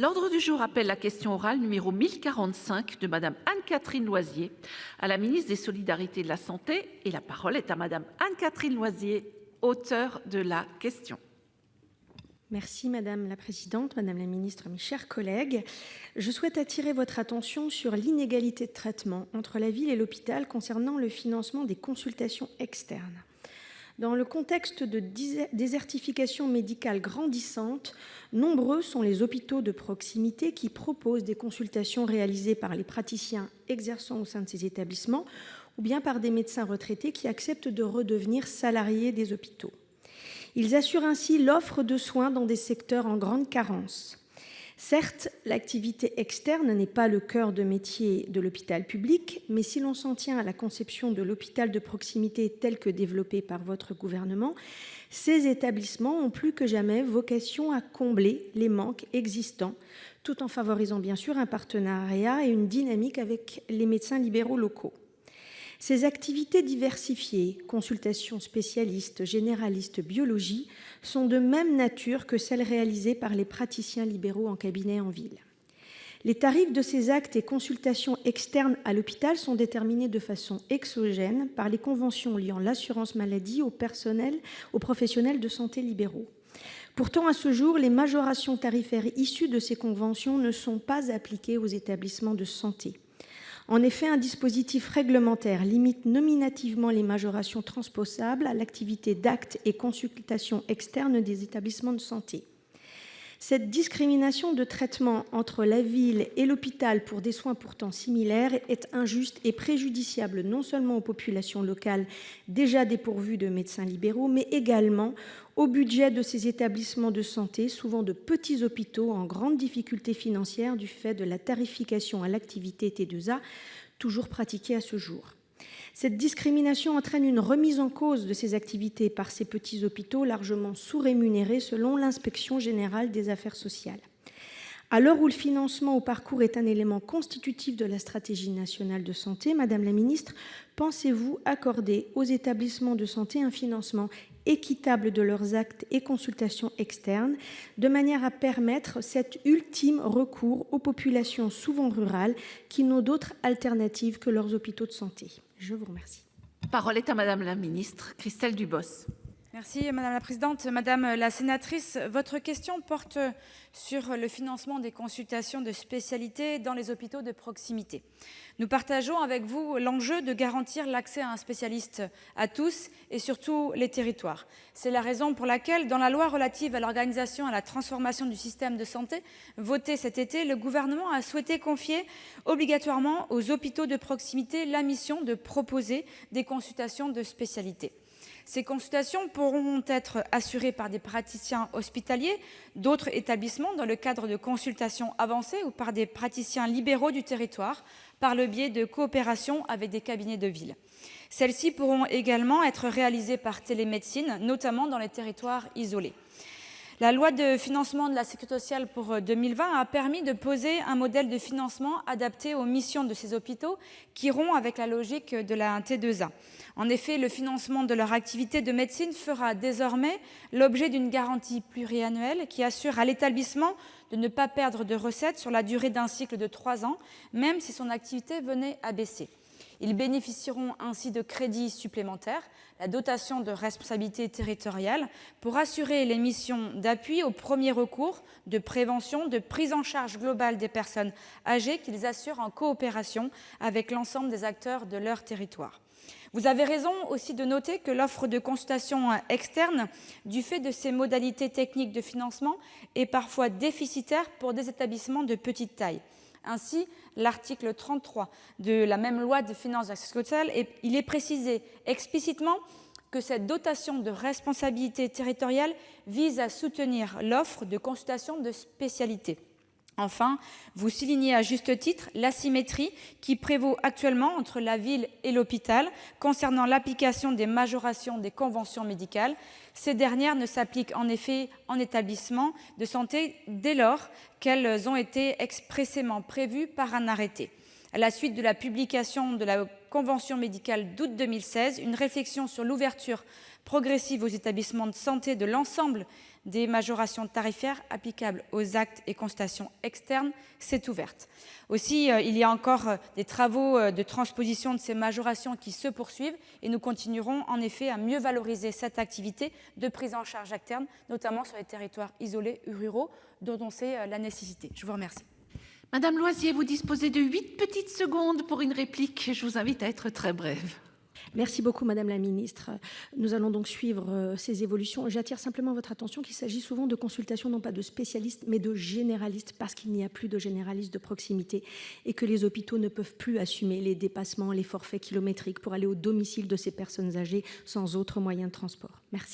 L'ordre du jour appelle la question orale numéro 1045 de Madame Anne-Catherine Loisier à la ministre des Solidarités et de la Santé. Et la parole est à Madame Anne-Catherine Loisier, auteure de la question. Merci Madame la Présidente, Madame la Ministre, mes chers collègues. Je souhaite attirer votre attention sur l'inégalité de traitement entre la ville et l'hôpital concernant le financement des consultations externes. Dans le contexte de désertification médicale grandissante, nombreux sont les hôpitaux de proximité qui proposent des consultations réalisées par les praticiens exerçant au sein de ces établissements ou bien par des médecins retraités qui acceptent de redevenir salariés des hôpitaux. Ils assurent ainsi l'offre de soins dans des secteurs en grande carence. Certes, l'activité externe n'est pas le cœur de métier de l'hôpital public, mais si l'on s'en tient à la conception de l'hôpital de proximité tel que développé par votre gouvernement, ces établissements ont plus que jamais vocation à combler les manques existants, tout en favorisant bien sûr un partenariat et une dynamique avec les médecins libéraux locaux. Ces activités diversifiées, consultations spécialistes, généralistes, biologie, sont de même nature que celles réalisées par les praticiens libéraux en cabinet en ville. Les tarifs de ces actes et consultations externes à l'hôpital sont déterminés de façon exogène par les conventions liant l'assurance maladie aux professionnels de santé libéraux. Pourtant, à ce jour, les majorations tarifaires issues de ces conventions ne sont pas appliquées aux établissements de santé. En effet, un dispositif réglementaire limite nominativement les majorations transposables à l'activité d'actes et consultations externes des établissements de santé. Cette discrimination de traitement entre la ville et l'hôpital pour des soins pourtant similaires est injuste et préjudiciable non seulement aux populations locales déjà dépourvues de médecins libéraux, mais également au budget de ces établissements de santé, souvent de petits hôpitaux en grande difficulté financière du fait de la tarification à l'activité T2A, toujours pratiquée à ce jour. Cette discrimination entraîne une remise en cause de ces activités par ces petits hôpitaux largement sous-rémunérés selon l'Inspection générale des affaires sociales. À l'heure où le financement au parcours est un élément constitutif de la stratégie nationale de santé, Madame la Ministre, pensez-vous accorder aux établissements de santé un financement équitable de leurs actes et consultations externes, de manière à permettre cet ultime recours aux populations souvent rurales qui n'ont d'autre alternative que leurs hôpitaux de santé? Je vous remercie. Parole est à Madame la Ministre, Christelle Dubos. Merci Madame la Présidente. Madame la Sénatrice, votre question porte sur le financement des consultations de spécialité dans les hôpitaux de proximité. Nous partageons avec vous l'enjeu de garantir l'accès à un spécialiste à tous et surtout les territoires. C'est la raison pour laquelle, dans la loi relative à l'organisation et à la transformation du système de santé, votée cet été, le gouvernement a souhaité confier obligatoirement aux hôpitaux de proximité la mission de proposer des consultations de spécialité. Ces consultations pourront être assurées par des praticiens hospitaliers d'autres établissements dans le cadre de consultations avancées ou par des praticiens libéraux du territoire par le biais de coopération avec des cabinets de ville. Celles-ci pourront également être réalisées par télémédecine, notamment dans les territoires isolés. La loi de financement de la sécurité sociale pour 2020 a permis de poser un modèle de financement adapté aux missions de ces hôpitaux qui rompt avec la logique de la T2A. En effet, le financement de leur activité de médecine fera désormais l'objet d'une garantie pluriannuelle qui assure à l'établissement de ne pas perdre de recettes sur la durée d'un cycle de 3 ans, même si son activité venait à baisser. Ils bénéficieront ainsi de crédits supplémentaires, la dotation de responsabilité territoriale, pour assurer les missions d'appui au premier recours, de prévention, de prise en charge globale des personnes âgées qu'ils assurent en coopération avec l'ensemble des acteurs de leur territoire. Vous avez raison aussi de noter que l'offre de consultation externe, du fait de ses modalités techniques de financement, est parfois déficitaire pour des établissements de petite taille. Ainsi, l'article 33 de la même loi de finances de la sécurité sociale, il est précisé explicitement que cette dotation de responsabilité territoriale vise à soutenir l'offre de consultation de spécialité. Enfin, vous soulignez à juste titre l'asymétrie qui prévaut actuellement entre la ville et l'hôpital concernant l'application des majorations des conventions médicales. Ces dernières ne s'appliquent en effet en établissement de santé dès lors qu'elles ont été expressément prévues par un arrêté. À la suite de la publication de la convention médicale d'août 2016, une réflexion sur l'ouverture progressive aux établissements de santé de l'ensemble des majorations tarifaires applicables aux actes et consultations externes s'est ouverte. Aussi, il y a encore des travaux de transposition de ces majorations qui se poursuivent et nous continuerons en effet à mieux valoriser cette activité de prise en charge externe, notamment sur les territoires isolés ou ruraux dont on sait la nécessité. Je vous remercie. Madame Loisier, vous disposez de 8 petites secondes pour une réplique. Je vous invite à être très brève. Merci beaucoup, Madame la Ministre. Nous allons donc suivre ces évolutions. J'attire simplement votre attention qu'il s'agit souvent de consultations, non pas de spécialistes, mais de généralistes, parce qu'il n'y a plus de généralistes de proximité et que les hôpitaux ne peuvent plus assumer les dépassements, les forfaits kilométriques pour aller au domicile de ces personnes âgées sans autre moyen de transport. Merci.